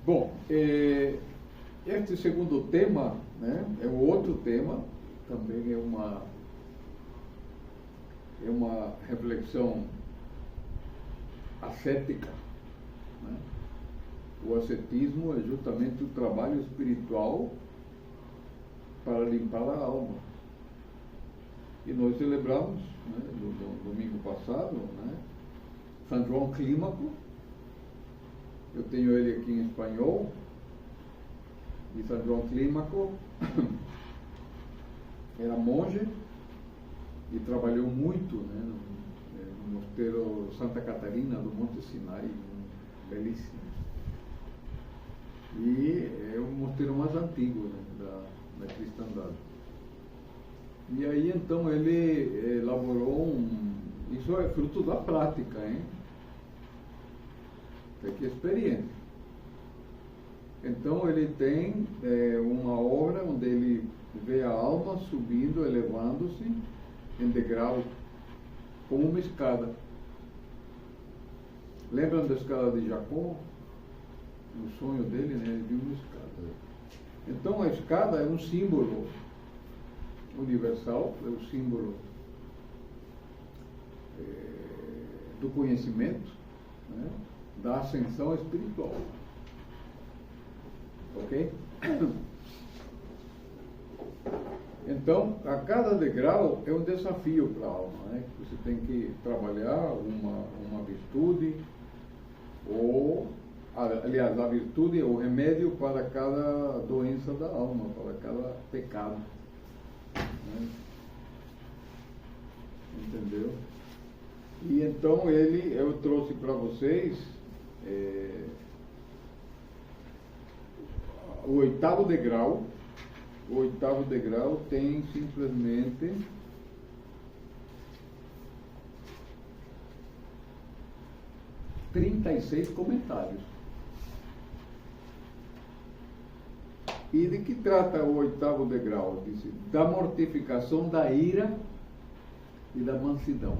Bom, este segundo tema, né, é o outro tema, também é uma reflexão ascética, né? O ascetismo é justamente o trabalho espiritual para limpar a alma. E nós celebramos, né, no domingo passado, né, São João Clímaco. Eu tenho ele aqui em espanhol. E São João Clímaco era monge e trabalhou muito, né, no mosteiro Santa Catarina do Monte Sinai, belíssimo. E é o mosteiro mais antigo, né, da cristandade. E aí então ele elaborou isso é fruto da prática, hein? É que experiência. Então ele tem uma obra onde ele vê a alma subindo, elevando-se em degrau, como uma escada. Lembram da escada de Jacó? No sonho dele, né, ele viu uma escada. Então a escada é um símbolo universal, é o símbolo do conhecimento, né, da ascensão espiritual. Ok? Então, a cada degrau é um desafio para a alma, né? Você tem que trabalhar uma virtude, ou, aliás, a virtude é o remédio para cada doença da alma, para cada pecado. Né? Entendeu? E então eu trouxe para vocês o oitavo degrau. O oitavo degrau tem simplesmente 36 comentários. E de que trata o oitavo degrau? Diz, da mortificação da ira e da mansidão.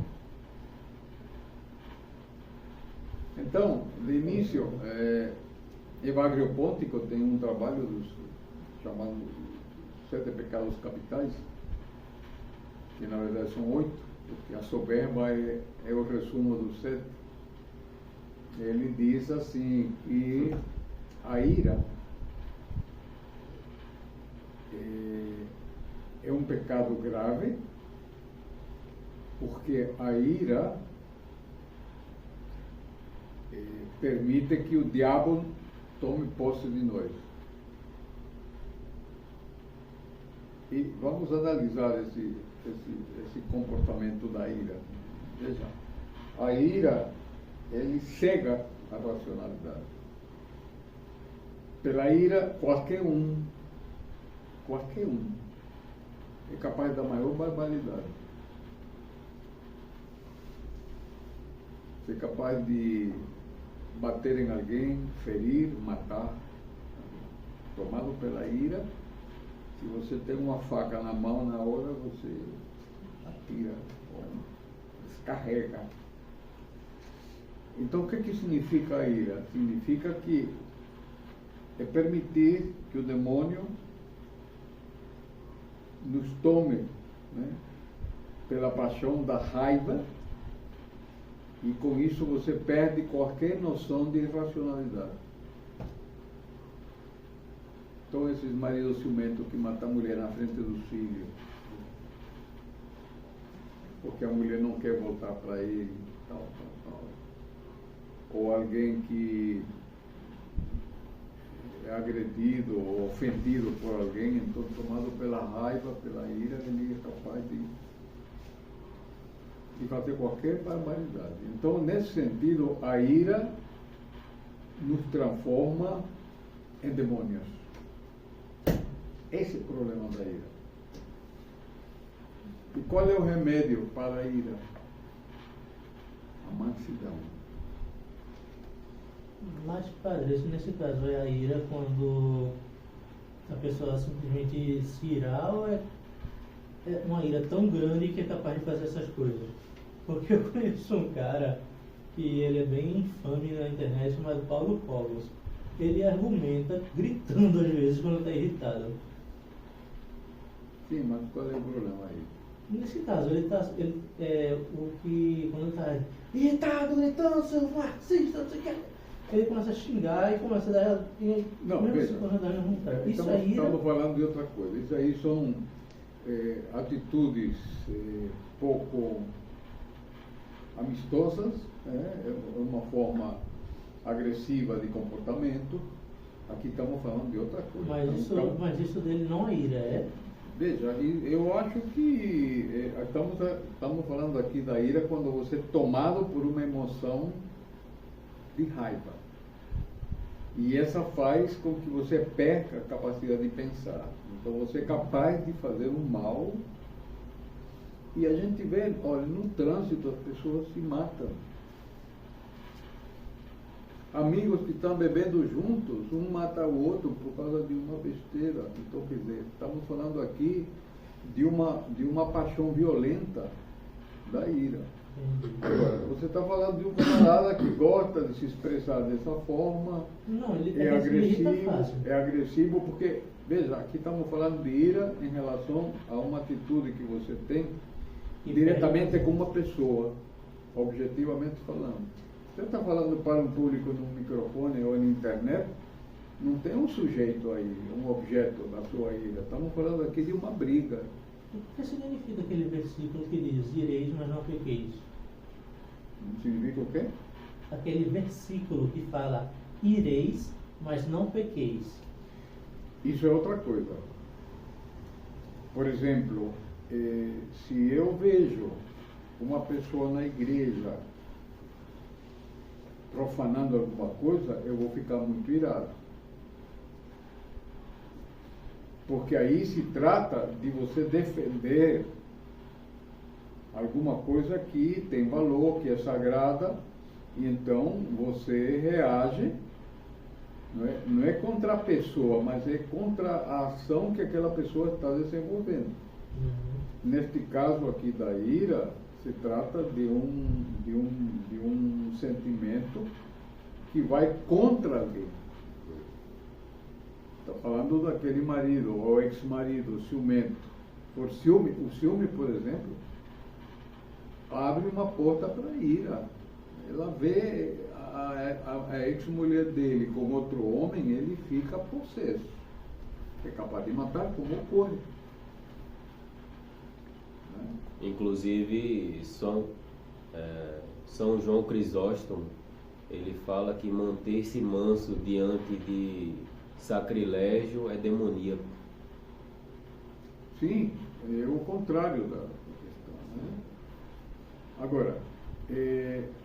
Então, de início, Evagrio Póntico tem um trabalho chamado 7 pecados capitais, que na verdade são 8, porque a soberba é o resumo dos 7. Ele diz assim que a ira é um pecado grave, porque a ira permite que o diabo tome posse de nós. E vamos analisar esse comportamento da ira. Veja, a ira, ele cega a racionalidade. Pela ira, qualquer um é capaz da maior barbaridade. Ser capaz de bater em alguém, ferir, matar. Tomado pela ira, se você tem uma faca na mão, na hora você atira, descarrega. Então o que significa a ira? Significa que é permitir que o demônio nos tome, né, pela paixão da raiva, e com isso você perde qualquer noção de racionalidade. Então esses maridos ciumentos que matam a mulher na frente dos filhos, porque a mulher não quer voltar para ele, tal. Ou alguém que é agredido ou ofendido por alguém, então tomado pela raiva, pela ira, ele é capaz de fazer qualquer barbaridade. Então, nesse sentido, a ira nos transforma em demônios. Esse é o problema da ira. E qual é o remédio para a ira? A mansidão. Mas, padre, isso nesse caso é a ira quando a pessoa simplesmente se irar, ou é uma ira tão grande que é capaz de fazer essas coisas? Porque eu conheço um cara que ele é bem infame na internet, chamado Paulo Cogos. ele argumenta gritando às vezes quando está irritado. Sim, mas qual é o problema aí? Nesse caso, o que, quando está irritado, gritando, seu marxista, não sei o que, ele começa a xingar e começa a dar. Não, veja, isso aí. Estamos falando de outra coisa. Isso aí são atitudes pouco amistosas, é uma forma agressiva de comportamento. Aqui estamos falando de outra coisa. Mas isso dele não é ira, é? Veja, eu acho que estamos falando aqui da ira quando você é tomado por uma emoção de raiva. E essa faz com que você perca a capacidade de pensar. Então você é capaz de fazer um mal. E a gente vê, olha, no trânsito as pessoas se matam. Amigos que estão bebendo juntos, um mata o outro por causa de uma besteira. Então, quer dizer, estamos falando aqui de uma paixão violenta da ira. Agora, você está falando de um camarada que gosta de se expressar dessa forma. Não, ele é agressivo porque, veja, aqui estamos falando de ira em relação a uma atitude que você tem diretamente com uma pessoa, objetivamente falando. Você está falando para um público no microfone ou na internet, não tem um sujeito aí, um objeto da sua ira. Estamos falando aqui de uma briga. O que significa aquele versículo que diz, ireis, mas não pequeis? Significa o quê? Aquele versículo que fala, ireis, mas não pequeis. Isso é outra coisa. Por exemplo, se eu vejo uma pessoa na igreja profanando alguma coisa, eu vou ficar muito irado. Porque aí se trata de você defender alguma coisa que tem valor, que é sagrada, e então você reage, não é contra a pessoa, mas é contra a ação que aquela pessoa está desenvolvendo. Neste caso aqui da ira, se trata de um sentimento que vai contra alguém. Está falando daquele marido ou ex-marido ciumento. O ciúme, por exemplo, abre uma porta para a ira. Ela vê a ex-mulher dele com outro homem, ele fica possesso. É capaz de matar como ocorre. Inclusive, São João Crisóstomo, ele fala que manter-se manso diante de sacrilégio é demoníaco. Sim, é o contrário da questão. Né? Agora,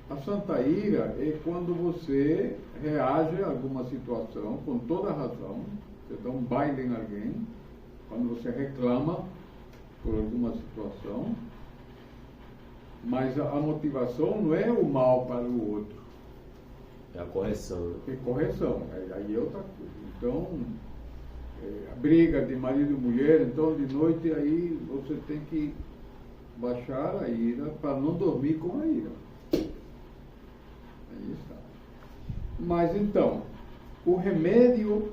a santa ira é quando você reage a alguma situação com toda a razão, você dá um baile em alguém, quando você reclama por alguma situação, mas a motivação não é o mal para o outro. É a correção. É correção, aí é outra coisa. Então, a briga de marido e mulher, então de noite aí você tem que baixar a ira para não dormir com a ira. Aí está. Mas então, o remédio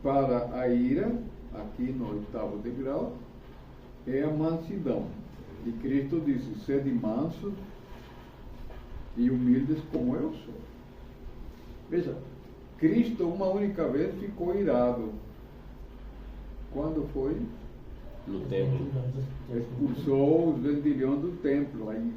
para a ira, aqui no 8º degrau, é a mansidão. E Cristo disse, sede mansos e humildes como eu sou. Veja, Cristo uma única vez ficou irado. Quando foi? No templo. Expulsou os vendilhões do templo. Aí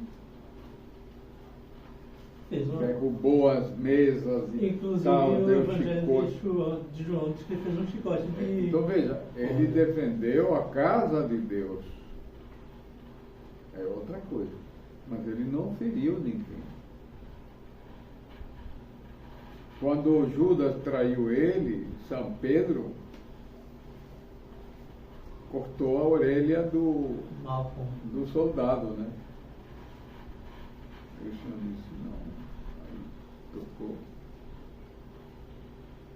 derrubou as mesas e inclusive tal, o deu evangelho chicote. de João diz que ele fez um chicote de... Então veja, ele defendeu a casa de Deus. É outra coisa. Mas ele não feriu ninguém. Quando Judas traiu ele, São Pedro cortou a orelha do soldado, né? O Senhor disse, não. Aí tocou,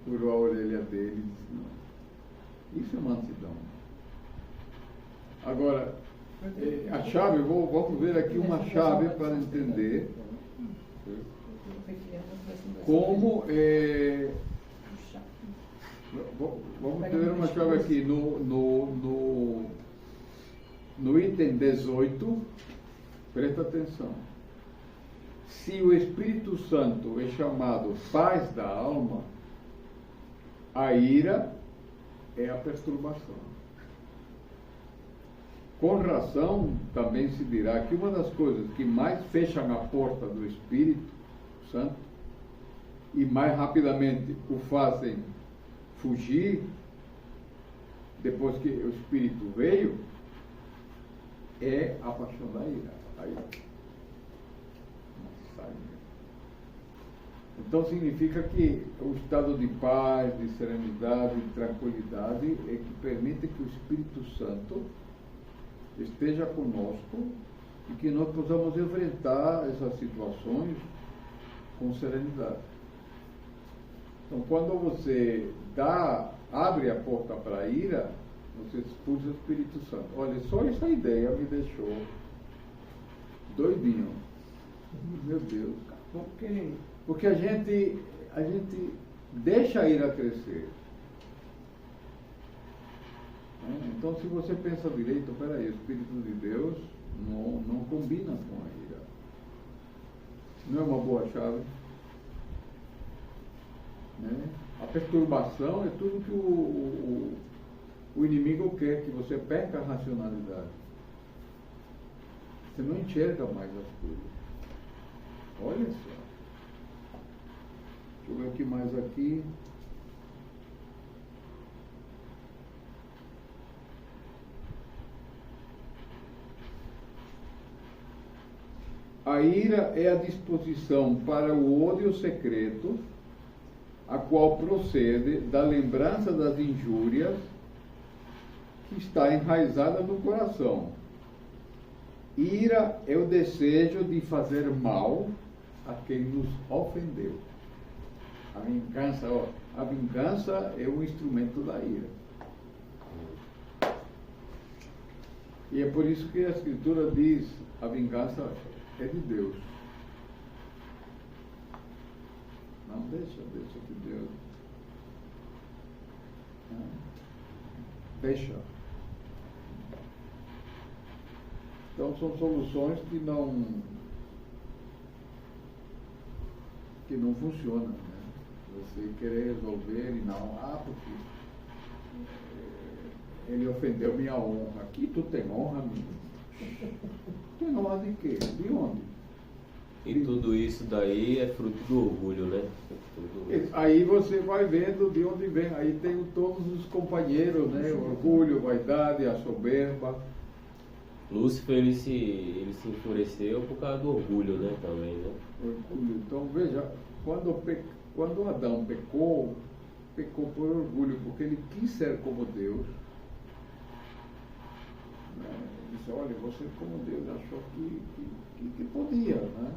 furou a orelha dele e disse, não. Isso é mansidão. Agora, a chave, vamos ver aqui uma chave para entender. como vamos ter uma chave aqui no item 18, presta atenção. Se o Espírito Santo é chamado paz da alma, a ira é a perturbação. Com razão, também se dirá que uma das coisas que mais fecham a porta do Espírito Santo e mais rapidamente o fazem fugir, depois que o Espírito veio, é a paixão da ira. A ira. Então significa que o estado de paz, de serenidade, de tranquilidade é que permite que o Espírito Santo esteja conosco e que nós possamos enfrentar essas situações com serenidade. Então, quando você abre a porta para a ira, você expulsa o Espírito Santo. Olha, só essa ideia me deixou doidinho. Meu Deus, por quê? Porque a gente deixa a ira crescer. Então, se você pensa direito, peraí, o Espírito de Deus não combina com a ira. Não é uma boa chave. Né? A perturbação é tudo que o inimigo quer, que você perca a racionalidade. Você não enxerga mais as coisas. Olha só. Deixa eu ver o que mais aqui. A ira é a disposição para o ódio secreto, a qual procede da lembrança das injúrias que está enraizada no coração. Ira é o desejo de fazer mal a quem nos ofendeu. A vingança é o instrumento da ira. E é por isso que a Escritura diz: a vingança é de Deus. Não, deixa que Deus. Deixa. Então são soluções que não funcionam, né? Você querer resolver e não, porque ele ofendeu minha honra. Aqui tu tem honra, menino. Tem honra de quê? De onde? E tudo isso daí é fruto do orgulho, né? Aí você vai vendo de onde vem. Aí tem todos os companheiros, né? O orgulho, a vaidade, a soberba. Lúcifer, ele se enfureceu por causa do orgulho, né? Também, né? Orgulho. Então, veja, quando Adão pecou por orgulho, porque ele quis ser como Deus. Ele disse: olha, você como Deus achou que podia, né?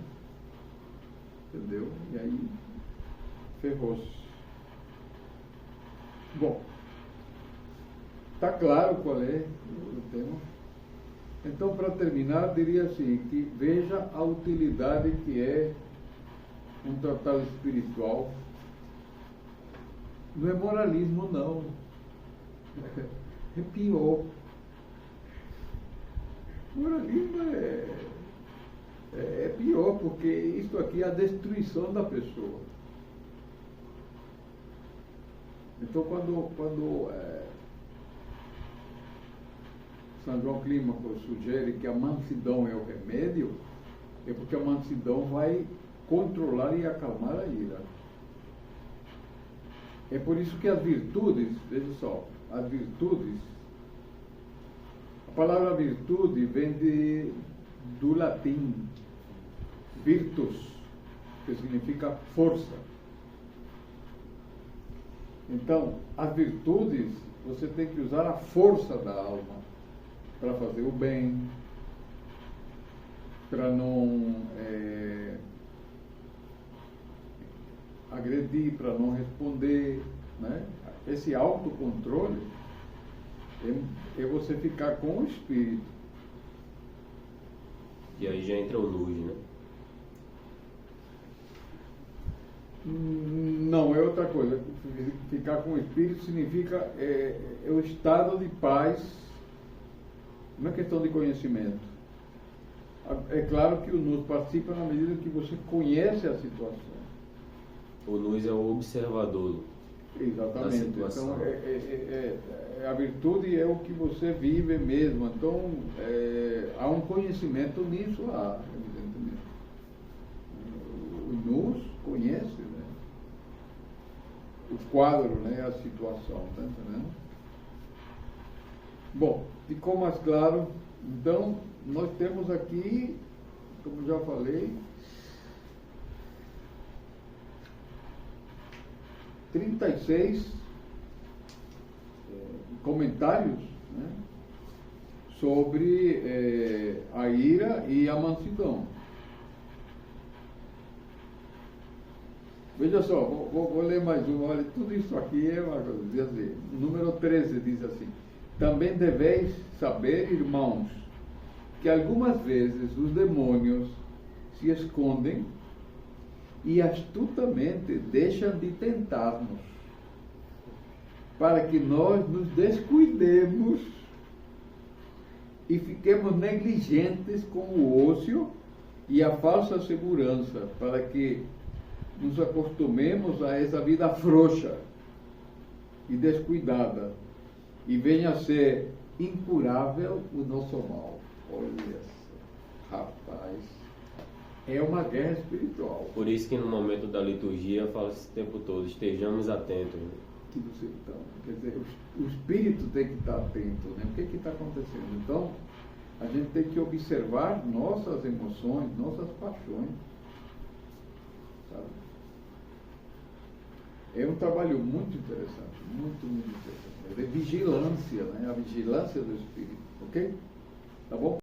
Entendeu? E aí ferrou-se. Bom, está claro qual é o tema? Então, para terminar, diria assim, que veja a utilidade que é um tratado espiritual. Não é moralismo, não. É pior. Moralismo é pior, porque isso aqui é a destruição da pessoa. Então, quando São João Clímaco sugere que a mansidão é o remédio, é porque a mansidão vai controlar e acalmar a ira. É por isso que as virtudes, veja só, as virtudes, a palavra virtude vem do latim virtus, que significa força. Então, as virtudes, você tem que usar a força da alma para fazer o bem, para não agredir, para não responder, né? Esse autocontrole é você ficar com o espírito. E aí já entra o luz, né? Não, é outra coisa. Ficar com o espírito significa o estado de paz, não é questão de conhecimento. É claro que o NUS participa na medida que você conhece a situação. O NUS é o observador. Exatamente. Então, a virtude é o que você vive mesmo. Então, há um conhecimento nisso, evidentemente. O NUS conhece, né, o quadro, né, a situação, tá entendendo? Bom, ficou mais claro. Então, nós temos aqui, como já falei, 36 comentários, né, sobre a ira e a mansidão. Veja só, vou ler mais uma. Olha, tudo isso aqui é uma coisa. Diz assim, número 13 diz assim: também deveis saber, irmãos, que algumas vezes os demônios se escondem e astutamente deixam de tentar-nos, para que nós nos descuidemos e fiquemos negligentes com o ócio e a falsa segurança, para que nos acostumemos a essa vida frouxa e descuidada e venha a ser incurável o nosso mal. Olha só, rapaz, é uma guerra espiritual. Por isso que no momento da liturgia fala esse tempo todo, estejamos atentos. Que você, então, quer dizer, o espírito tem que estar atento, né? O que está acontecendo? Então, a gente tem que observar nossas emoções, nossas paixões, sabe? É um trabalho muito interessante, muito, muito interessante. É vigilância, né? A vigilância do espírito, ok? Tá bom?